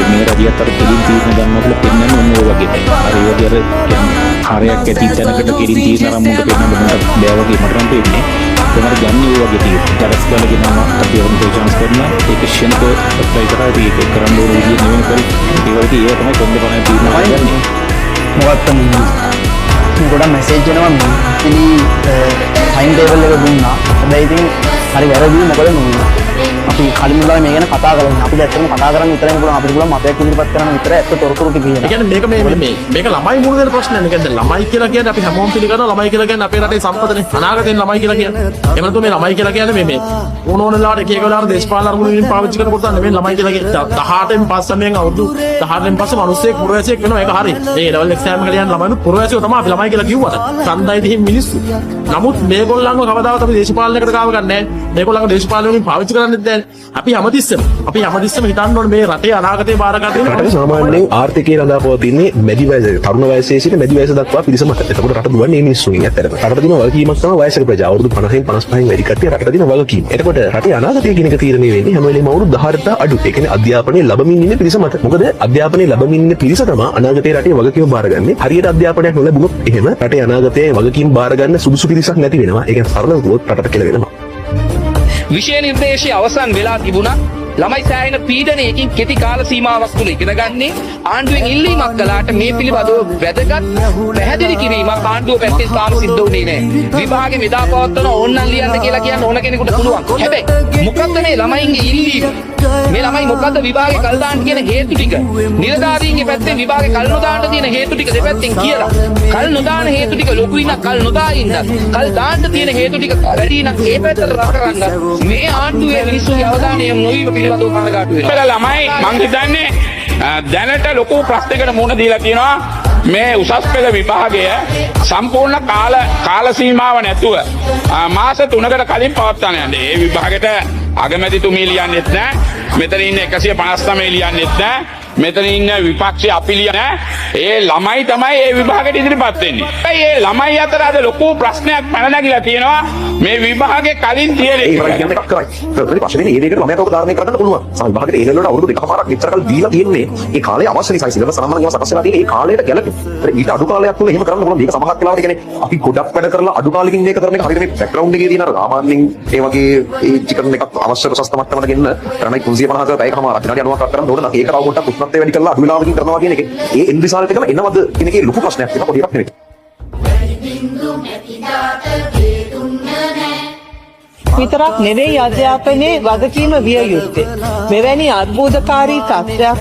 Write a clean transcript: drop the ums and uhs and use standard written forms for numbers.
මේ රජයත් අර කෙලින් තීරණ ගන්නවා කියලා පෙන්වන්නේ ඔන්න ඔය වගේ තමයි. අර ඒ වගේ අර හරයක් ඇති තැනකට කෙලින් තීරණ අරමුණට පෙන්වන්න බෑ වගේ මට නම් පේන්නේ. ඒකට ගන්නේ ඔය වගේ තීරණ. ඩරස් ගාලා ගෙනාම අපි වුණ chance කරනවා. ඒක ෂෙන්ක ඇප්ලයි කරලා ඒක කරන්න ඕන විදිහ නෙවෙයි කරේ. ඒ වගේ ඒක තමයි කොන්ද පණ තීරණ ගන්නේ. මොකක්ද ගොඩක් මැසේජ් එනවා මිලි ටයිම් ටේබල් එක දුන්නා. හැබැයි ඉතින් හරි වැරදි මොකද නුනේ. අපි කලින් ඉඳලා මේ ගැන කතා කරලා අපිට ඇත්තටම කතා කරන්න විතරයි පුළුවන්. අපිට පුළුවන් මතයක් ඉදිරිපත් කරන්න විතරයි ඇත්ත තොරතුරු ටික කියන්න. ඒ කියන්නේ මේක ළමයි මුණ දෙන ප්‍රශ්නයක් නේ. කියන්නේ ළමයි කියලා කියන්නේ අපි හැමෝම පිළිගන්නවා ළමයි කියලා කියන්නේ අපේ රටේ සම්පතනේ. අනාගතේ ළමයි කියලා කියන්නේ. එහෙම නැත්නම් මේ ළමයි කියලා කියන්නේ මේ ඕනෝනලාට එක එක වෙලාවට දේශපාලන අරමුණු වලින් පාවිච්චි කරනකොට නෙමෙයි ළමයි කියලා කියන්නේ. 18න් පස්සෙන් අවුරුදු 18න් පස්සේ මිනිස්සෙක් පුරවැසියෙක් වෙනවා. ඒක හරි. ඒ ලෙවල් එක්සෑම් එකට යන ළමයිනුත් පුරවැසියෝ තමයි අපි ළමයි කියලා කිව්වට. ඡන්දයි දිහින් මිනිස්සු. නමුත් මේගොල්ලන්ව කවදාවත් අපි දේශපාලනයකට ගාව ගන්න නැහැ. මේගොල්ලන්ව දේශපාලන වලින් පාවිච්චි කරන්නේත් නැහැ. අපි හැමතිස්සෙම හිතන්න ඕනේ මේ රටේ අනාගතේ බාර ගන්න. රටේ සාමාන්‍යයෙන් ආර්ථිකය රඳා පවතින්නේ මැදි වයසේ තරුණ වයසේ සිට මැදි වයස දක්වා පිරිස මත. එතකොට රට දුවන්නේ මේ මිනිස්සුන්ගෙන් ඇත්තටම. රටට දින වගකීමක් තමයි වයසක ප්‍රජා. අවුරුදු 50න් 55න් වැඩි කට්ටිය රටට දින වගකීම. එතකොට රටේ අනාගතය කියන එක තීරණය වෙන්නේ හැම වෙලේම අවුරුදු 18ට අඩු. ඒ කියන්නේ අධ්‍යාපනය ලැබමින් ඉන්න පිරිස මත. මොකද අධ්‍යාපනය ලැබමින් ඉන්න පිරිස තමයි අනාගතේ රටේ වගකීම බාරගන්නේ. හරියට අධ්‍යාපනයක් නොලැබුණොත් එහෙම රටේ අනාගතයේ වගකීම් බාර ගන්න සුදුසු පිරිසක් නැති වෙනවා. ඒ කියන්නේ සරලව කිව්වොත් රටට කියලා වෙනවා. විෂය නිර්දේශය අවසන් වෙලා තිබුණා. ළමයි සෑහෙන පීඩනයකින් කෙටි කාල සීමාවක් තුල ඉගෙන ගන්නේ ආණ්ඩුවෙන් ඉල්ලීමක් කළාට මේ පිළිබඳව වැදගත් පැහැදිලි කිරීමක් ආණ්ඩුව පැත්තෙන් තාම සිද්ධ වුණේ නැහැ. විභාගෙ මෙදා පවත්වන ඕන්නම් ලියන්න කියලා කියන්න ඕන කෙනෙකුට පුළුවන්. හැබැයි මොකද්ද මේ ළමයින්ගේ ඉල්ලීම? මේ ළමයි මොකද්ද විභාගෙ කල් දාන්න කියන හේතු ටික? නිලධාරීන්ගේ පැත්තෙන් විභාගෙ කල් නොදාන්න තියෙන හේතු ටික දෙපැත්තෙන් කියලා. කල් නොදාන හේතු ටික ලොකුයි නම් කල් නොදා ඉන්න. කල් දාන්න තියෙන හේතු ටික වැඩි නම් ඒ පැත්තට රට කරන්න. මේ ආණ්ඩුවේ මිනිස්සුගේ අවධානය යොමු නොවීම පිළිබඳව කනගාටු වෙනවා. ළමයි මං හිතන්නේ දැනට ලොකු ප්‍රශ්නයකට මුහුණ දීලා තියෙනවා. මේ උසස් පෙළ විභාගය සම්පූර්ණ කාල සීමාව නැතුව මාස 3කට කලින් පවත්වන්න යන්නේ. ඒ විභාගෙට අගමැතිතුමී ලියන්නෙත් නැහැ. මෙතන ඉන්න 159 ලියන්නෙත් නැහැ. මෙතන ඉන්න විපක්ෂයේ අපි ලියන්නේ නැහැ. ඒ ළමයි තමයි ඒ විභාගෙට ඉදිරිපත් වෙන්නේ. ඒ ළමයි අතර අද ලොකු ප්‍රශ්නයක් පැන නැගිලා තියෙනවා. මේ විභාගේ කලින් තියෙන ඒ කියන්නේ එකක් කරයි. ඒකට පස්සේ මේ දෙයකට ළමයාට උදාහරණයක් කරන්න පුළුවන්. විභාගෙට ඒ ලෙවල් වල අවුරුදු දෙකමාරක් විතර කල් දීලා තියෙන්නේ. ඒ කාලේ අවශ්‍ය නිසා සිලබස් සම්මාන ඒවා සකස් වෙලා තියෙන්නේ. ඒ කාලයට ගැලපෙන්නේ. ඊට අඩු කාලයක් තුල එහෙම කරන්න පුළුවන්. මේක සමහරක් වෙලාවට කියන්නේ අපි ගොඩක් වැඩ කරලා අඩු කාලෙකින් මේක කරන එක හරියට මේ බෑග්ග්‍රවුන්ඩ් එකේ තියෙන සාමාන්‍යයෙන් ඒ වගේ ඒ චිකන් එකක් අවශ්‍ය ප්‍රසස්ත මට්ටමකට ගෙන්න කරණයි 350ක පැයකමාරක් විනාඩි 90ක් කරන්න ඕන නම් ඒක තව පොඩ්ඩක් උෂ්ණත්වය වැඩි කරලා අඩු වෙලාවකින් කරනවා කියන එකේ ඒ එන්ඩ් රිසල්ට් එකම එනවද කියන එකේ ලොකු ප්‍රශ්නයක් තියෙනවා. පොඩි එකක් නෙවෙයි. විතරක් නෙවෙයි අධ්‍යාපනයේ වගකීම විය යුත්තේ. මෙවැනි අර්බුදකාරී තත්ත්වයක්